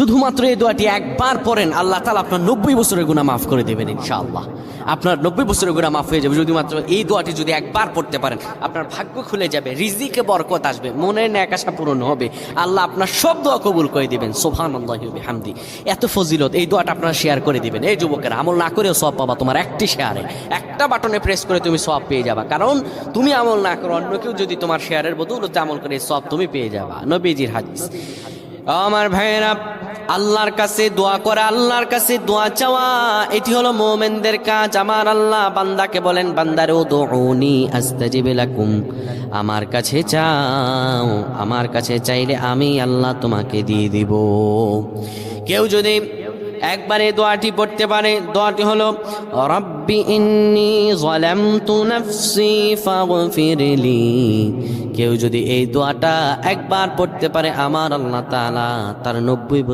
শুধুমাত্র এই দোয়াটি একবার পড়েন, আল্লাহ তাআলা আপনার 90 বছরের গুনাহ মাফ করে দেবেন ইনশাআল্লাহ। আপনার 90 বছরের গুনাহ মাফ হয়ে যাবে যদি মাত্র এই দোয়াটি যদি একবার পড়তে পারেন। আপনার ভাগ্য খুলে যাবে, রিজিকে বরকত আসবে, মনের ন্যাক আশা পূরণ হবে, আল্লাহ আপনার সব দোয়া কবুল করে দিবেন। সুবহানাল্লাহি ওয়া বিহামদি। এত ফজিলত, এই দোয়াটা আপনারা শেয়ার করে দিবেন। এই যুবকেরা, আমল না করেও সওয়াব পাবা। তোমার একটি শেয়ারে, একটা বাটনে প্রেস করে তুমি সওয়াব পেয়ে যাবা। কারণ তুমি আমল না করো, অন্য কেউ যদি তোমার শেয়ারের বদৌলতে আমল করে সওয়াব তুমি পেয়ে যাবা। নবীজির হাদিস। আমার ভাইয়েরা, আল্লাহর কাছে দোয়া করা, আল্লাহর কাছে দোয়া চাওয়া, এটি হলো মুমিনদের কাজ। আমার আল্লাহ বান্দাকে বলেন, বান্দারে উদউনি আস্তাজিব লাকুম, আমার কাছে চাও, আমার কাছে চাইলে আমি আল্লাহ তোমাকে দিয়ে দিব। কেউ যদি একবারে দোয়াটি পড়তে পারে, দোয়াটি হলো রব্বি ইন্নী যালামতু নাফসি ফাগফিরলি। কেউ যদি এই দোয়াটা একবার পড়তে পারে, আমার আল্লাহ তাআলা তার 90